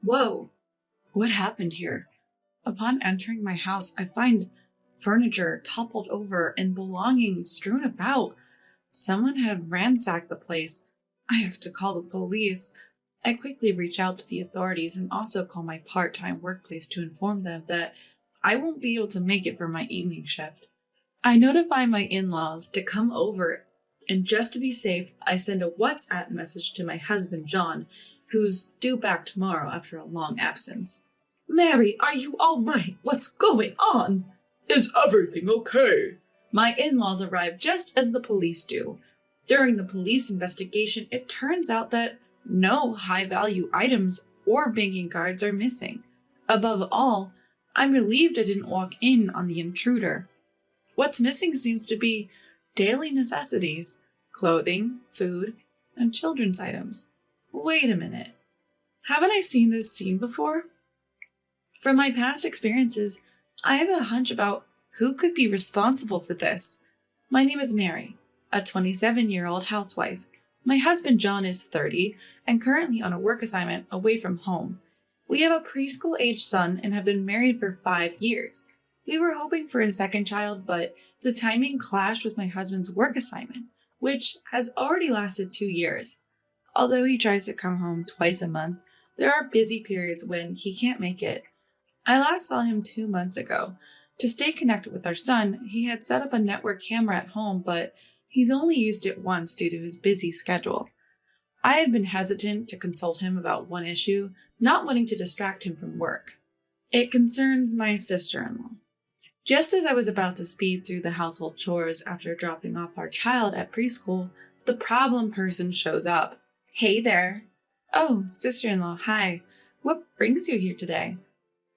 Whoa, what happened here? Upon entering my house, I find furniture toppled over and belongings strewn about. Someone had ransacked the place. I have to call the police. I quickly reach out to the authorities and also call my part-time workplace to inform them that I won't be able to make it for my evening shift. I notify my in-laws to come over, and just to be safe, I send a WhatsApp message to my husband John, who's due back tomorrow after a long absence. Mary, are you all right? What's going on? Is everything okay? My in-laws arrive just as the police do. During the police investigation, it turns out that no high-value items or banking cards are missing. Above all, I'm relieved I didn't walk in on the intruder. What's missing seems to be daily necessities, clothing, food, and children's items. Wait a minute. Haven't I seen this scene before? From my past experiences, I have a hunch about who could be responsible for this. My name is Mary, a 27-year-old housewife. My husband John is 30 and currently on a work assignment away from home. We have a preschool-aged son and have been married for 5 years. We were hoping for a second child, but the timing clashed with my husband's work assignment, which has already lasted 2 years. Although he tries to come home twice a month, there are busy periods when he can't make it. I last saw him 2 months ago. To stay connected with our son, he had set up a network camera at home, but he's only used it once due to his busy schedule. I had been hesitant to consult him about one issue, not wanting to distract him from work. It concerns my sister-in-law. Just as I was about to speed through the household chores after dropping off our child at preschool, the problem person shows up. Hey there. Oh, sister-in-law, hi. What brings you here today?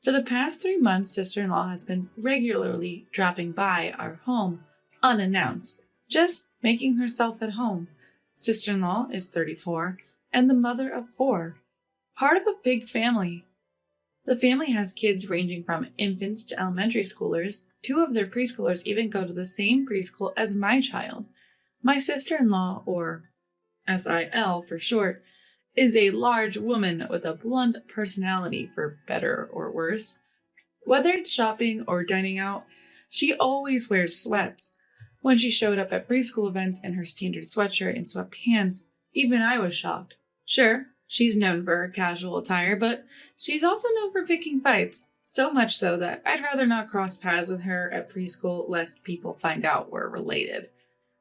For the past 3 months, sister-in-law has been regularly dropping by our home, unannounced, just making herself at home. Sister-in-law is 34 and the mother of 4, part of a big family. The family has kids ranging from infants to elementary schoolers. 2 of their preschoolers even go to the same preschool as my child. My sister-in-law, or SIL for short, is a large woman with a blunt personality, for better or worse. Whether it's shopping or dining out, she always wears sweats. When she showed up at preschool events in her standard sweatshirt and sweatpants, even I was shocked. Sure, she's known for her casual attire, but she's also known for picking fights. So much so that I'd rather not cross paths with her at preschool lest people find out we're related.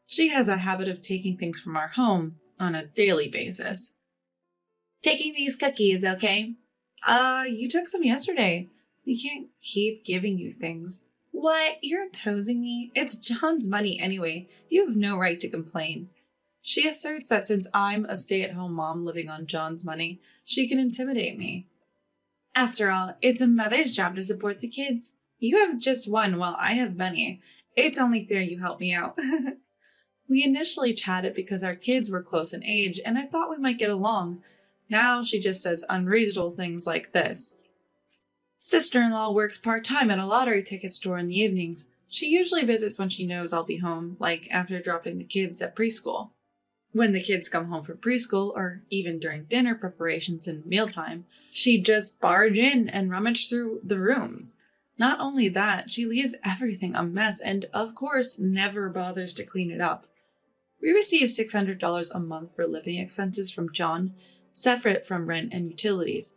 She has a habit of taking things from our home on a daily basis. Taking these cookies, okay? You took some yesterday. We can't keep giving you things. What? You're imposing me? It's John's money anyway. You have no right to complain. She asserts that since I'm a stay-at-home mom living on John's money, she can intimidate me. After all, it's a mother's job to support the kids. You have just one while I have many. It's only fair you help me out. We initially chatted because our kids were close in age, and I thought we might get along. Now she just says unreasonable things like this. Sister-in-law works part-time at a lottery ticket store in the evenings. She usually visits when she knows I'll be home, like after dropping the kids at preschool. When the kids come home from preschool, or even during dinner preparations and mealtime, she'd just barge in and rummage through the rooms. Not only that, she leaves everything a mess and, of course, never bothers to clean it up. We receive $600 a month for living expenses from John, separate from rent and utilities.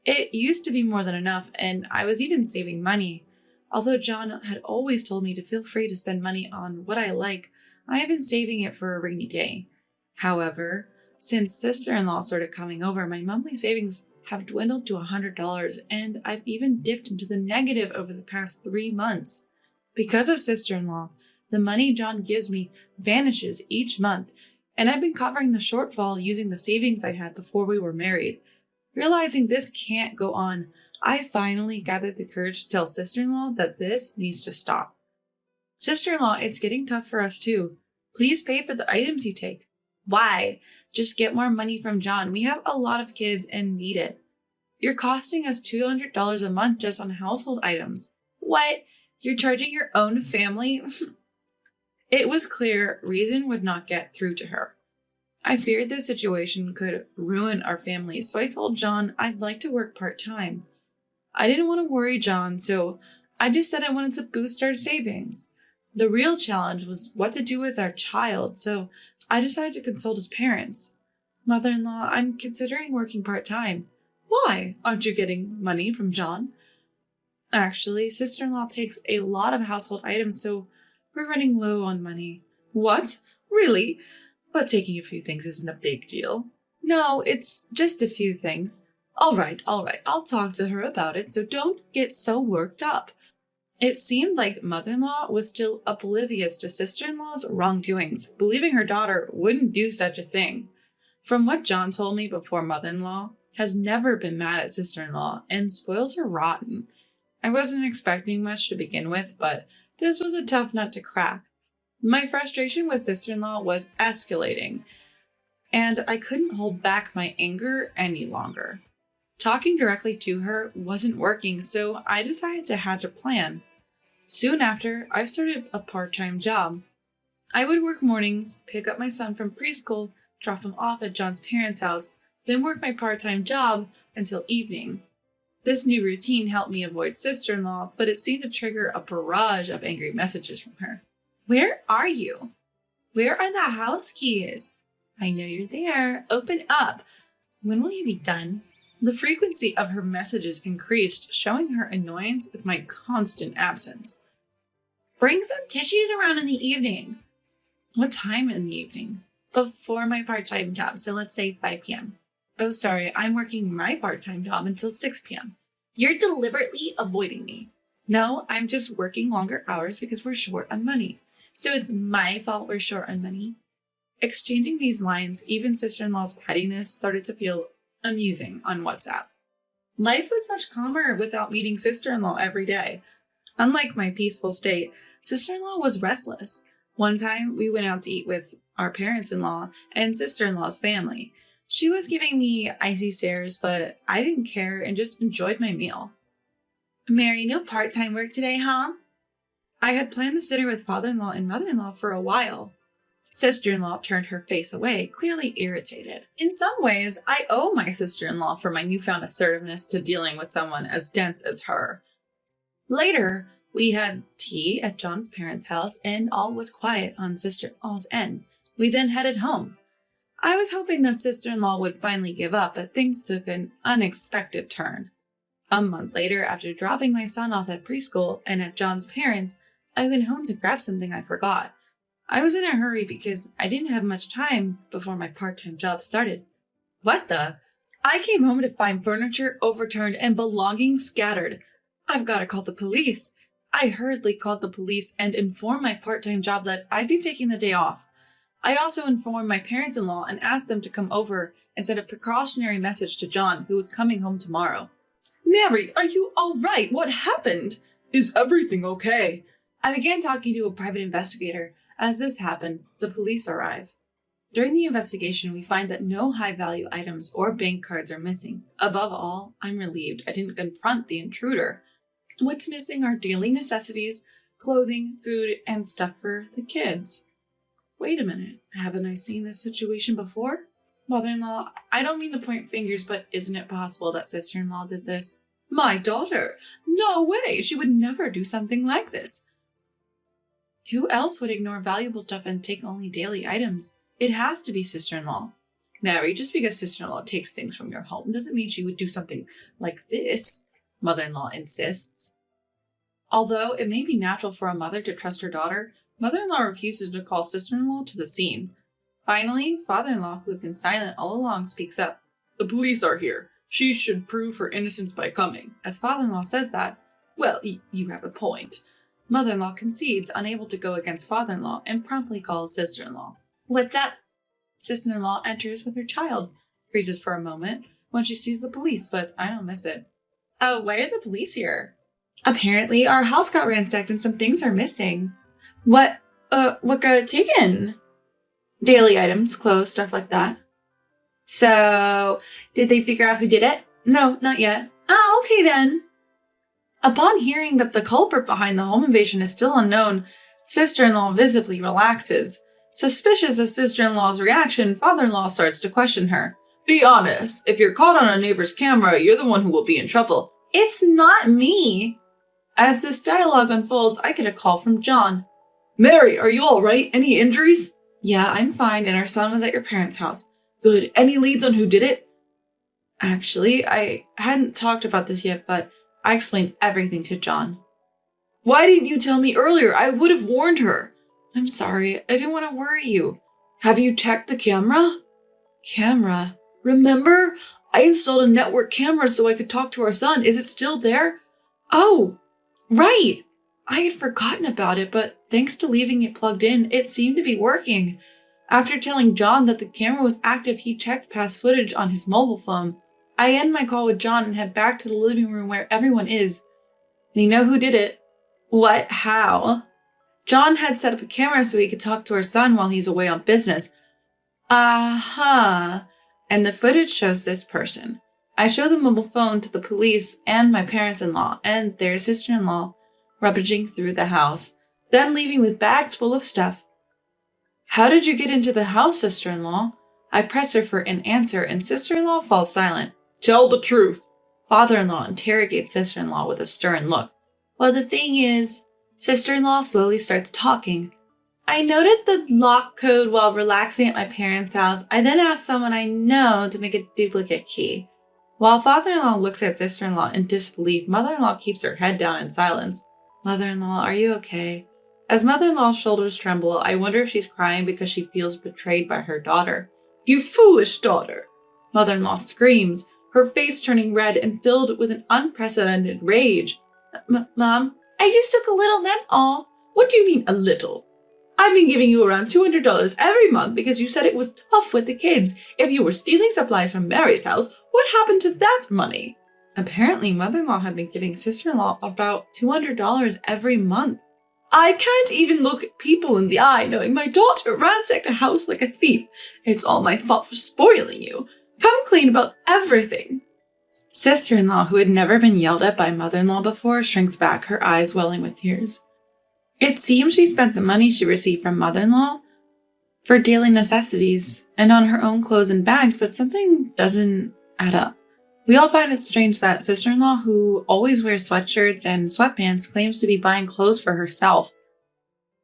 It used to be more than enough, and I was even saving money. Although John had always told me to feel free to spend money on what I like, I have been saving it for a rainy day. However, since sister-in-law started coming over, my monthly savings have dwindled to $100, and I've even dipped into the negative over the past 3 months. Because of sister-in-law, the money John gives me vanishes each month, and I've been covering the shortfall using the savings I had before we were married. Realizing this can't go on, I finally gathered the courage to tell sister-in-law that this needs to stop. Sister-in-law, it's getting tough for us too. Please pay for the items you take. Why? Just get more money from John. We have a lot of kids and need it. You're costing us $200 a month just on household items. What? You're charging your own family? It was clear reason would not get through to her. I feared this situation could ruin our family, so I told John I'd like to work part-time. I didn't want to worry John, so I just said I wanted to boost our savings. The real challenge was what to do with our child, so I decided to consult his parents. Mother-in-law, I'm considering working part-time. Why? Aren't you getting money from John? Actually, sister-in-law takes a lot of household items, so we're running low on money. What? Really? But taking a few things isn't a big deal. No, it's just a few things. All right, I'll talk to her about it, so don't get so worked up. It seemed like mother-in-law was still oblivious to sister-in-law's wrongdoings, believing her daughter wouldn't do such a thing. From what John told me before, mother-in-law has never been mad at sister-in-law and spoils her rotten. I wasn't expecting much to begin with, but this was a tough nut to crack. My frustration with sister-in-law was escalating, and I couldn't hold back my anger any longer. Talking directly to her wasn't working, so I decided to hatch a plan. Soon after, I started a part-time job. I would work mornings, pick up my son from preschool, drop him off at John's parents' house, then work my part-time job until evening. This new routine helped me avoid sister-in-law, but it seemed to trigger a barrage of angry messages from her. Where are you? Where are the house keys? I know you're there. Open up. When will you be done? The frequency of her messages increased, showing her annoyance with my constant absence. Bring some tissues around in the evening. What time in the evening? Before my part-time job, so let's say 5 p.m. Oh, sorry, I'm working my part-time job until 6 p.m. You're deliberately avoiding me. No, I'm just working longer hours because we're short on money. So it's my fault we're short on money. Exchanging these lines, even sister-in-law's pettiness started to feel amusing on WhatsApp. Life was much calmer without meeting sister-in-law every day. Unlike my peaceful state, sister-in-law was restless. One time, we went out to eat with our parents-in-law and sister-in-law's family. She was giving me icy stares, but I didn't care and just enjoyed my meal. Mary, no part-time work today, huh? I had planned this dinner with father-in-law and mother-in-law for a while. Sister-in-law turned her face away, clearly irritated. In some ways, I owe my sister-in-law for my newfound assertiveness to dealing with someone as dense as her. Later, we had tea at John's parents' house, and all was quiet on sister-in-law's end. We then headed home. I was hoping that sister-in-law would finally give up, but things took an unexpected turn. A month later, after dropping my son off at preschool and at John's parents', I went home to grab something I forgot. I was in a hurry because I didn't have much time before my part-time job started. What the? I came home to find furniture overturned and belongings scattered. I've got to call the police. I hurriedly called the police and informed my part-time job that I'd be taking the day off. I also informed my parents-in-law and asked them to come over and sent a precautionary message to John, who was coming home tomorrow. Mary, are you all right? What happened? Is everything okay? I began talking to a private investigator. As this happened, the police arrive. During the investigation, we find that no high-value items or bank cards are missing. Above all, I'm relieved I didn't confront the intruder. What's missing are daily necessities, clothing, food, and stuff for the kids. Wait a minute, haven't I seen this situation before? Mother-in-law, I don't mean to point fingers, but isn't it possible that sister-in-law did this? My daughter! No way! She would never do something like this. Who else would ignore valuable stuff and take only daily items? It has to be sister-in-law. Mary, just because sister-in-law takes things from your home doesn't mean she would do something like this, mother-in-law insists. Although it may be natural for a mother to trust her daughter, mother-in-law refuses to call sister-in-law to the scene. Finally, father-in-law, who had been silent all along, speaks up. The police are here. She should prove her innocence by coming. As father-in-law says that, well, you have a point. Mother-in-law concedes, unable to go against father-in-law, and promptly calls sister-in-law. What's up? Sister-in-law enters with her child, freezes for a moment when she sees the police, but I don't miss it. Oh, why are the police here? Apparently, our house got ransacked and some things are missing. What got taken? Daily items, clothes, stuff like that. So, did they figure out who did it? No, not yet. Ah, okay then. Upon hearing that the culprit behind the home invasion is still unknown, sister-in-law visibly relaxes. Suspicious of sister-in-law's reaction, father-in-law starts to question her. Be honest, if you're caught on a neighbor's camera, you're the one who will be in trouble. It's not me. As this dialogue unfolds, I get a call from John. Mary, are you alright? Any injuries? Yeah, I'm fine, and our son was at your parents' house. Good. Any leads on who did it? Actually, I hadn't talked about this yet, but I explained everything to John. Why didn't you tell me earlier? I would have warned her. I'm sorry. I didn't want to worry you. Have you checked the camera? Camera? Remember? I installed a network camera so I could talk to our son. Is it still there? Oh, right. I had forgotten about it, but thanks to leaving it plugged in, it seemed to be working. After telling John that the camera was active, he checked past footage on his mobile phone. I end my call with John and head back to the living room where everyone is. We know who did it. What? How? John had set up a camera so he could talk to our son while he's away on business. Uh-huh. And the footage shows this person. I show the mobile phone to the police and my parents-in-law and their sister-in-law, rummaging through the house, then leaving with bags full of stuff. How did you get into the house, sister-in-law? I press her for an answer, and sister-in-law falls silent. Tell the truth. Father-in-law interrogates sister-in-law with a stern look. Well, the thing is, sister-in-law slowly starts talking. I noted the lock code while relaxing at my parents' house. I then asked someone I know to make a duplicate key. While father-in-law looks at sister-in-law in disbelief, mother-in-law keeps her head down in silence. Mother-in-law, are you okay? As mother-in-law's shoulders tremble, I wonder if she's crying because she feels betrayed by her daughter. You foolish daughter! Mother-in-law screams, her face turning red and filled with an unprecedented rage. Mom, I just took a little, that's all. What do you mean, a little? I've been giving you around $200 every month because you said it was tough with the kids. If you were stealing supplies from Mary's house, what happened to that money? Apparently, mother-in-law had been giving sister-in-law about $200 every month. I can't even look people in the eye knowing my daughter ransacked a house like a thief. It's all my fault for spoiling you. Come clean about everything. Sister-in-law, who had never been yelled at by mother-in-law before, shrinks back, her eyes welling with tears. It seems she spent the money she received from mother-in-law for daily necessities and on her own clothes and bags, but something doesn't add up. We all find it strange that sister-in-law, who always wears sweatshirts and sweatpants, claims to be buying clothes for herself.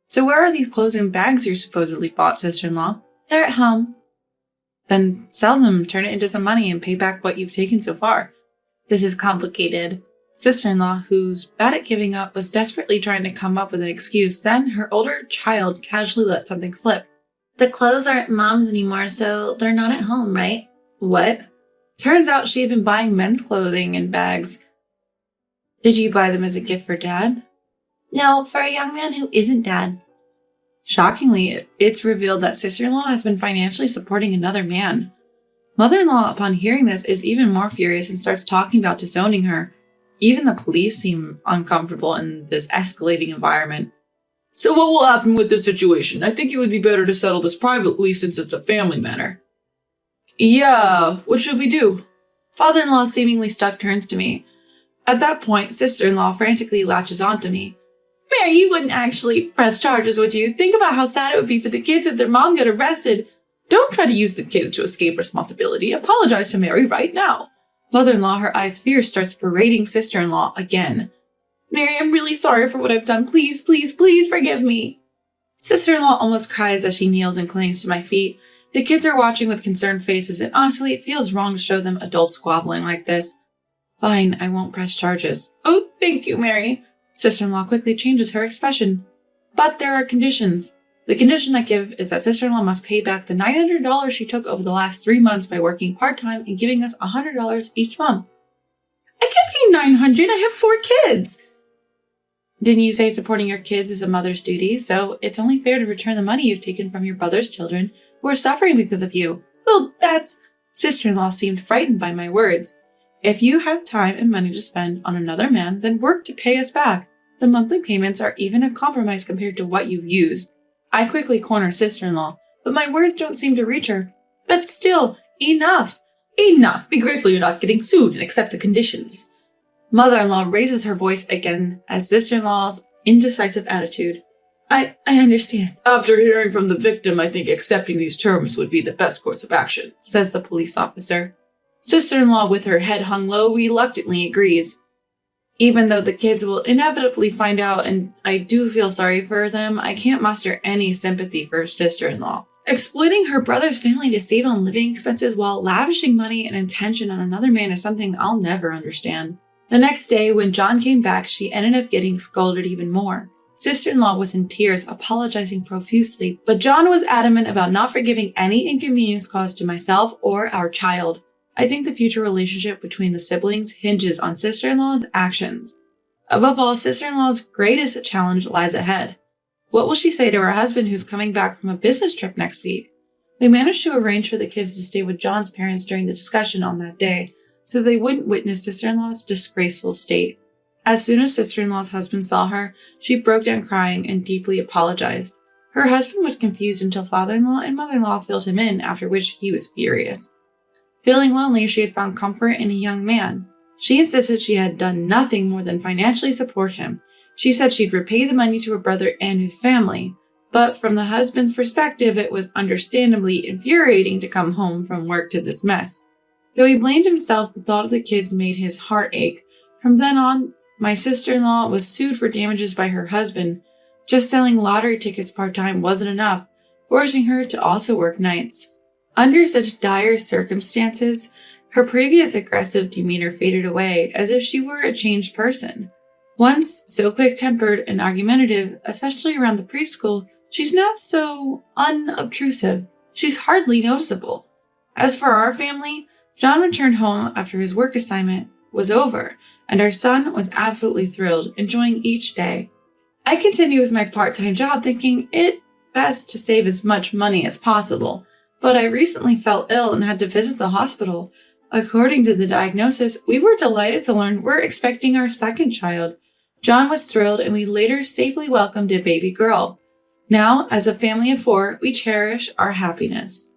So where are these clothes and bags you supposedly bought, sister-in-law? They're at home. Then sell them, turn it into some money, and pay back what you've taken so far. This is complicated. Sister-in-law, who's bad at giving up, was desperately trying to come up with an excuse. Then her older child casually let something slip. The clothes aren't mom's anymore, so they're not at home, right? What? Turns out she had been buying men's clothing and bags. Did you buy them as a gift for Dad? No, for a young man who isn't Dad. Shockingly, it's revealed that sister-in-law has been financially supporting another man. Mother-in-law, upon hearing this, is even more furious and starts talking about disowning her. Even the police seem uncomfortable in this escalating environment. So what will happen with this situation? I think it would be better to settle this privately since it's a family matter. Yeah, what should we do? Father-in-law, seemingly stuck, turns to me. At that point, sister-in-law frantically latches onto me. Mary, you wouldn't actually press charges, would you? Think about how sad it would be for the kids if their mom got arrested. Don't try to use the kids to escape responsibility. Apologize to Mary right now. Mother-in-law, her eyes fierce, starts berating sister-in-law again. Mary, I'm really sorry for what I've done. Please, please, please forgive me. Sister-in-law almost cries as she kneels and clings to my feet. The kids are watching with concerned faces, and honestly, it feels wrong to show them adults squabbling like this. Fine, I won't press charges. Oh, thank you, Mary. Sister-in-law quickly changes her expression. But there are conditions. The condition I give is that sister-in-law must pay back the $900 she took over the last 3 months by working part-time and giving us $100 each month. I can't pay $900. I have 4 kids. Didn't you say supporting your kids is a mother's duty? So it's only fair to return the money you've taken from your brother's children who are suffering because of you. Well, that's... Sister-in-law seemed frightened by my words. If you have time and money to spend on another man, then work to pay us back. The monthly payments are even a compromise compared to what you've used. I quickly corner sister-in-law, but my words don't seem to reach her. But still, enough! Enough! Be grateful you're not getting sued and accept the conditions. Mother-in-law raises her voice again as sister-in-law's indecisive attitude. I understand, After hearing from the victim, I think accepting these terms would be the best course of action, says the police officer. Sister-in-law, with her head hung low, reluctantly agrees. Even though the kids will inevitably find out and I do feel sorry for them, I can't muster any sympathy for her sister-in-law. Exploiting her brother's family to save on living expenses while lavishing money and attention on another man is something I'll never understand. The next day, when John came back, she ended up getting scolded even more. Sister-in-law was in tears, apologizing profusely, but John was adamant about not forgiving any inconvenience caused to myself or our child. I think the future relationship between the siblings hinges on sister-in-law's actions. Above all, sister-in-law's greatest challenge lies ahead. What will she say to her husband who's coming back from a business trip next week? We managed to arrange for the kids to stay with John's parents during the discussion on that day, so they wouldn't witness sister-in-law's disgraceful state. As soon as sister-in-law's husband saw her, she broke down crying and deeply apologized. Her husband was confused until father-in-law and mother-in-law filled him in, after which he was furious. Feeling lonely, she had found comfort in a young man. She insisted she had done nothing more than financially support him. She said she'd repay the money to her brother and his family, but from the husband's perspective, it was understandably infuriating to come home from work to this mess. Though he blamed himself, the thought of the kids made his heart ache. From then on, my sister-in-law was sued for damages by her husband. Just selling lottery tickets part-time wasn't enough, forcing her to also work nights. Under such dire circumstances, her previous aggressive demeanor faded away as if she were a changed person. Once so quick-tempered and argumentative, especially around the preschool, she's now so unobtrusive. She's hardly noticeable. As for our family, John returned home after his work assignment was over, and our son was absolutely thrilled, enjoying each day. I continue with my part-time job thinking it best to save as much money as possible, but I recently fell ill and had to visit the hospital. According to the diagnosis, we were delighted to learn we're expecting our second child. John was thrilled, and we later safely welcomed a baby girl. Now, as a family of 4, we cherish our happiness.